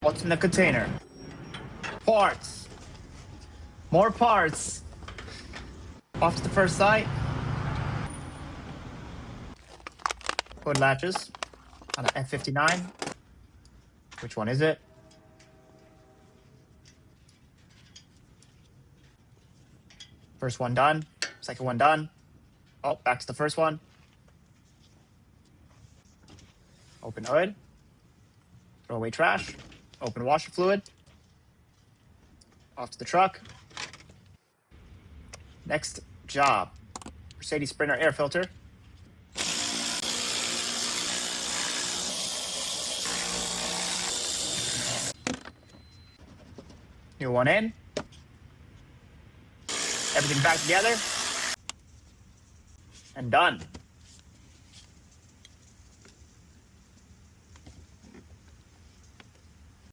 What's in the container? Parts. More parts. Off to the first site. Hood latches on an F59. Which one is it? First one done. Second one done. Oh, back to the first one. Open hood. Throw away trash. Open washer fluid. Off to the truck. Next job. Mercedes Sprinter air filter. New one in. Everything back together. And done.